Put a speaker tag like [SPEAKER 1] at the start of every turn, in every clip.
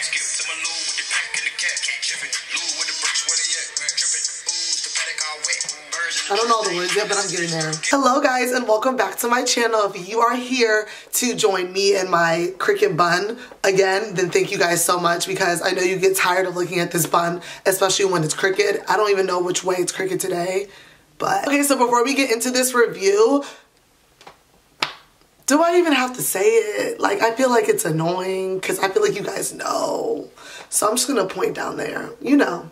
[SPEAKER 1] I don't know the words yet, but I'm getting there. Hello guys, and welcome back to my channel. If you are here to join me in my Cricut bun again, then thank you guys so much, because I know you get tired of looking at this bun, especially when it's Cricut. I don't even know which way it's Cricut today. But okay, so before we get into this review, do I even have to say it? Like, I feel like it's annoying because I feel like you guys know. So I'm just gonna point down there. You know,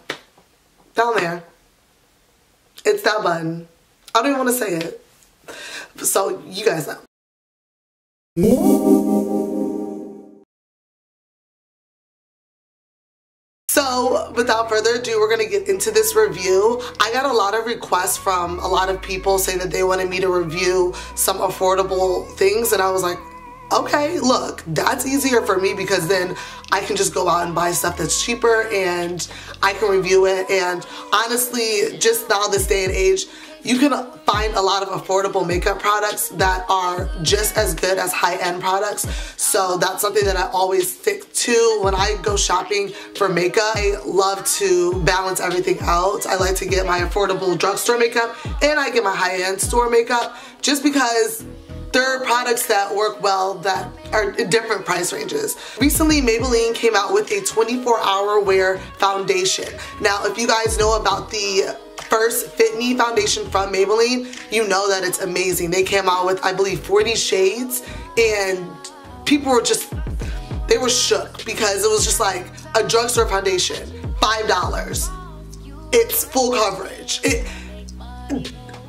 [SPEAKER 1] down there. It's that button. I don't even want to say it. So you guys know. So without further ado, we're going to get into this review. I got a lot of requests from a lot of people saying that they wanted me to review some affordable things, and I was like, okay, look, that's easier for me because then I can just go out and buy stuff that's cheaper and I can review it. And honestly, just now this day and age, you can find a lot of affordable makeup products that are just as good as high-end products. So that's something that I always stick to when I go shopping for makeup. I love to balance everything out. I like to get my affordable drugstore makeup and I get my high-end store makeup just because there are products that work well that are in different price ranges. Recently, Maybelline came out with a 24-hour wear foundation. Now, if you guys know about the first Fit Me foundation from Maybelline, you know that it's amazing. They came out with, I believe, 40 shades, and people were just, they were shook because it was just like a drugstore foundation, $5. It's full coverage.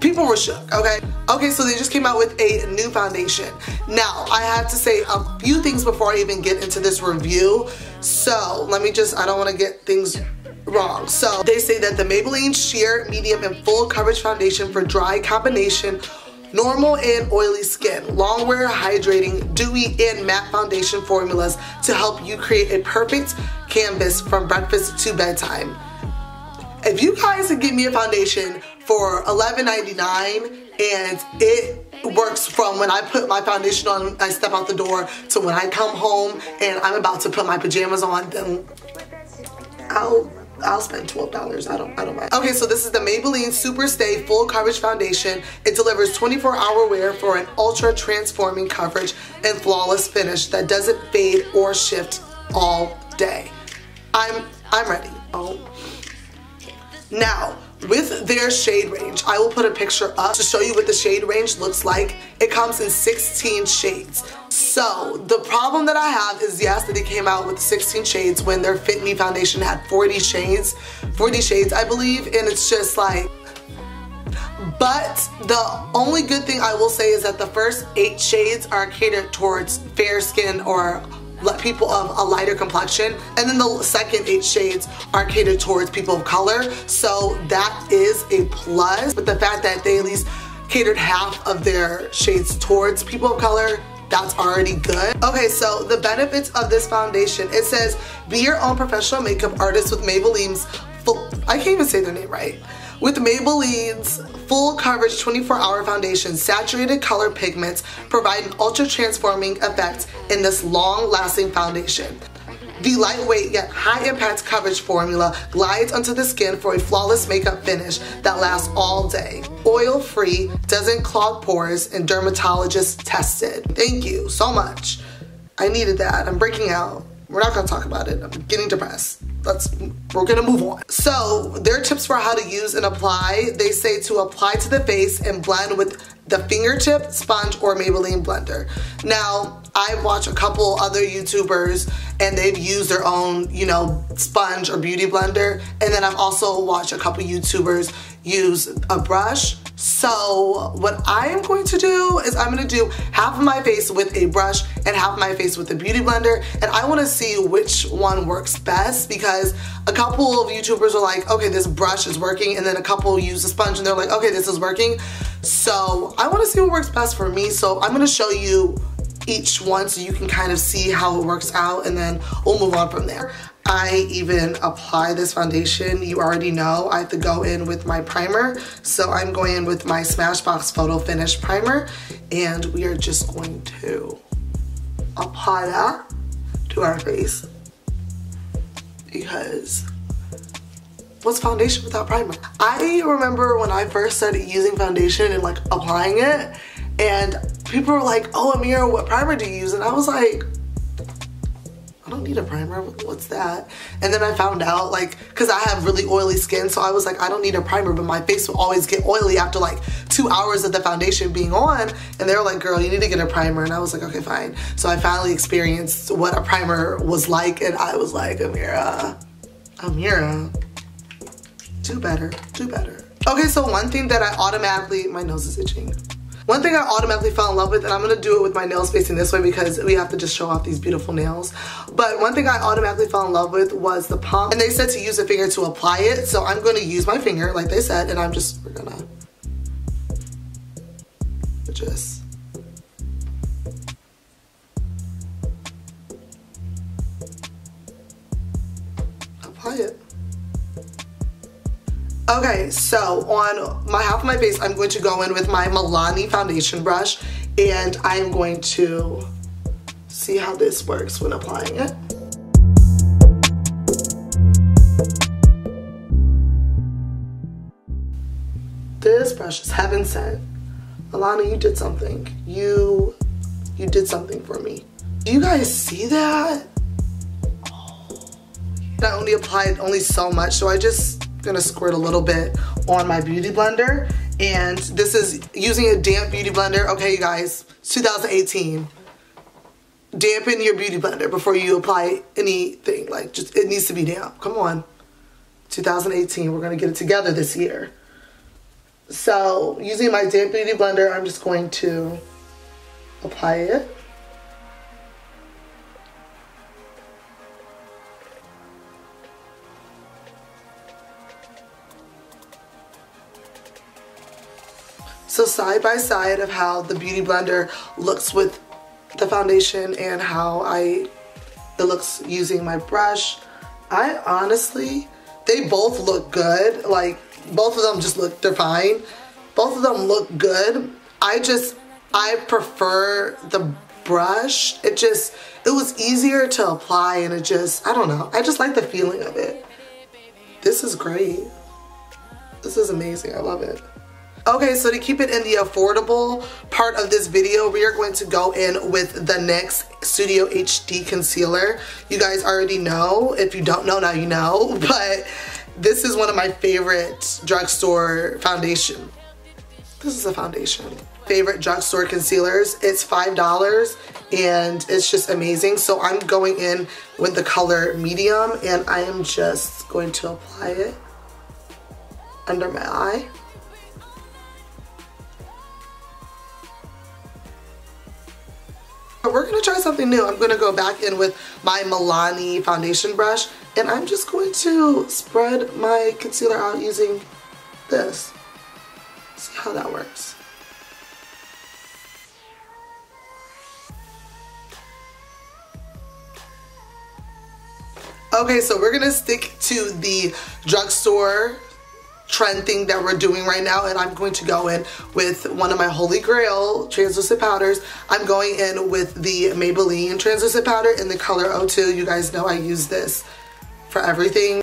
[SPEAKER 1] People were shook, okay? Okay, so they just came out with a new foundation. Now, I have to say a few things before I even get into this review. So, let me just, I don't want to get things wrong. So, they say that the Maybelline Sheer Medium and Full Coverage Foundation for dry combination, normal and oily skin, long wear, hydrating, dewy, and matte foundation formulas to help you create a perfect canvas from breakfast to bedtime. If you guys can give me a foundation for $11.99 and it works from when I put my foundation on, I step out the door, to when I come home and I'm about to put my pajamas on, then I'll spend $12. I don't mind. Okay, so this is the Maybelline Super Stay Full Coverage Foundation. It delivers 24-hour wear for an ultra transforming coverage and flawless finish that doesn't fade or shift all day. I'm ready. Oh. Now, with their shade range, I will put a picture up to show you what the shade range looks like. It comes in 16 shades. So, the problem that I have is, yes, that they came out with 16 shades when their Fit Me foundation had 40 shades, I believe, and it's just like, but the only good thing I will say is that the first 8 shades are catered towards fair skin or people of a lighter complexion, and then the second 8 shades are catered towards people of color, so that is a plus. But the fact that they at least catered half of their shades towards people of color, that's already good. Okay, so the benefits of this foundation, it says, be your own professional makeup artist with Maybelline's I can't even say their name right. With Maybelline's full coverage 24-hour foundation, saturated color pigments provide an ultra transforming effect in this long-lasting foundation. The lightweight yet high-impact coverage formula glides onto the skin for a flawless makeup finish that lasts all day. Oil-free, doesn't clog pores, and dermatologist tested. Thank you so much. I needed that. I'm breaking out. We're not gonna talk about it. I'm getting depressed. We're gonna move on. So their tips for how to use and apply, they say to apply to the face and blend with the fingertip, sponge, or Maybelline blender. Now, I've watched a couple other YouTubers and they've used their own, you know, sponge or beauty blender. And then I've also watched a couple YouTubers use a brush. So what I am going to do is I'm going to do half of my face with a brush and half of my face with a beauty blender, and I want to see which one works best, because a couple of YouTubers are like, okay, this brush is working, and then a couple use a sponge and they're like, okay, this is working. So I want to see what works best for me, so I'm going to show you each one so you can kind of see how it works out, and then we'll move on from there. I even apply this foundation. You already know I have to go in with my primer. So I'm going in with my Smashbox Photo Finish Primer, and we are just going to apply that to our face. because what's foundation without primer? I remember when I first started using foundation and like applying it, and people were like, oh, Amira, what primer do you use? And I was like, I don't need a primer, what's that? And then I found out, like, cause I have really oily skin, so I was like, I don't need a primer, but my face will always get oily after like 2 hours of the foundation being on, and they were like, girl, you need to get a primer, and I was like, okay, fine. So I finally experienced what a primer was like, and I was like, Amira, do better, do better. Okay, so one thing that I automatically, my nose is itching. One thing I automatically fell in love with, and I'm gonna do it with my nails facing this way because we have to just show off these beautiful nails. But one thing I automatically fell in love with was the pump. And they said to use a finger to apply it. So I'm gonna use my finger like they said, and we're gonna just apply it. Okay, so on my half of my face, I'm going to go in with my Milani foundation brush, and I'm going to see how this works when applying it. This brush is heaven sent. Milani, you did something. You did something for me. Do you guys see that? I only applied so much, so I just gonna squirt a little bit on my beauty blender, and this is using a damp beauty blender. Okay, you guys, it's 2018. Dampen your beauty blender before you apply anything. Like, just, it needs to be damp. Come on. 2018, we're gonna get it together this year. So using my damp beauty blender, I'm just going to apply it. So side by side of how the beauty blender looks with the foundation and how it looks using my brush, I honestly, they both look good. Like, both of them just look, they're fine. Both of them look good. I prefer the brush. It was easier to apply, and it just, I don't know. I just like the feeling of it. This is great. This is amazing, I love it. Okay, so to keep it in the affordable part of this video, we are going to go in with the NYX Studio HD Concealer. You guys already know. If you don't know, now you know. But this is one of my favorite drugstore foundation. This is a foundation. Favorite drugstore concealers. It's $5 and it's just amazing. So I'm going in with the color medium, and I am just going to apply it under my eye. We're gonna try something new. I'm gonna go back in with my Milani foundation brush, and I'm just going to spread my concealer out using this. See how that works. Okay, so we're gonna stick to the drugstore trend thing that we're doing right now, and I'm going to go in with one of my holy grail translucent powders. I'm going in with the Maybelline translucent powder in the color 02. You guys know I use this for everything.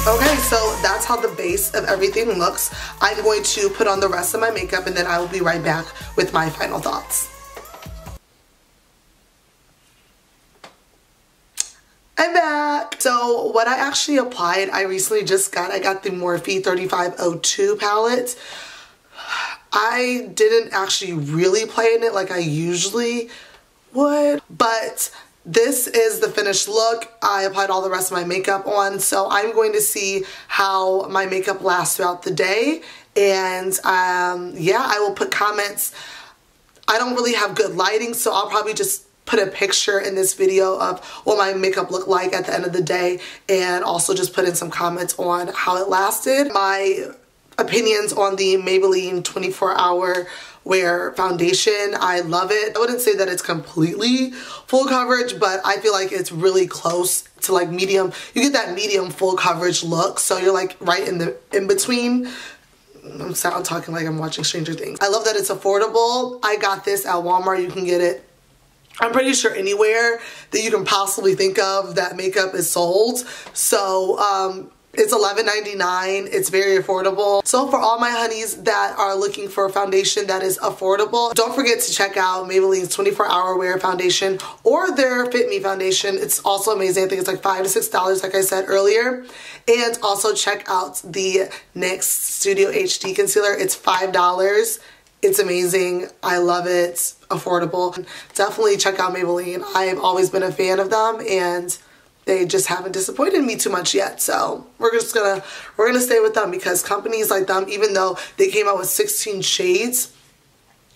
[SPEAKER 1] Okay, so that's how the base of everything looks. I'm going to put on the rest of my makeup, and then I will be right back with my final thoughts. I'm back. So what I actually applied, I recently just got the Morphe 3502 palette. I didn't actually really play in it like I usually would, but this is the finished look. I applied all the rest of my makeup on, so I'm going to see how my makeup lasts throughout the day. And yeah, I will put comments. I don't really have good lighting, so I'll probably just put a picture in this video of what my makeup looked like at the end of the day, and also just put in some comments on how it lasted. My opinions on the Maybelline 24-hour wear foundation. I love it. I wouldn't say that it's completely full coverage, but I feel like it's really close to like medium. You get that medium full coverage look, so you're like right in between. I'm talking like I'm watching Stranger Things. I love that it's affordable. I got this at Walmart. You can get it, I'm pretty sure, anywhere that you can possibly think of that makeup is sold. So it's $11.99. It's very affordable. So for all my honeys that are looking for a foundation that is affordable, don't forget to check out Maybelline's 24-Hour Wear Foundation or their Fit Me Foundation. It's also amazing. I think it's like $5 to $6, like I said earlier. And also check out the NYX Studio HD Concealer. It's $5. It's amazing. I love it. Affordable. Definitely check out Maybelline. I've always been a fan of them, and they just haven't disappointed me too much yet. So we're gonna stay with them, because companies like them, even though they came out with 16 shades,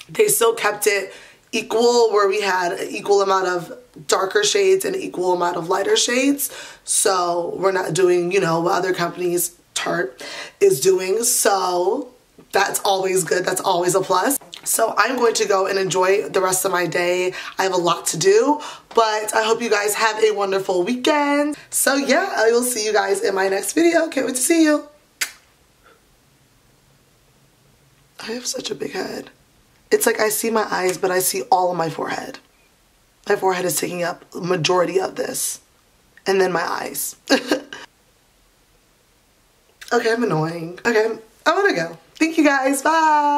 [SPEAKER 1] they still kept it equal, where we had an equal amount of darker shades and an equal amount of lighter shades. So we're not doing, you know, what other companies, Tarte is doing. So that's always good. That's always a plus. So I'm going to go and enjoy the rest of my day. I have a lot to do, but I hope you guys have a wonderful weekend. So yeah, I will see you guys in my next video. Can't wait to see you. I have such a big head. It's like I see my eyes, but I see all of my forehead. My forehead is taking up the majority of this. And then my eyes. Okay, I'm annoying. Okay, I'm gonna go. Thank you guys. Bye.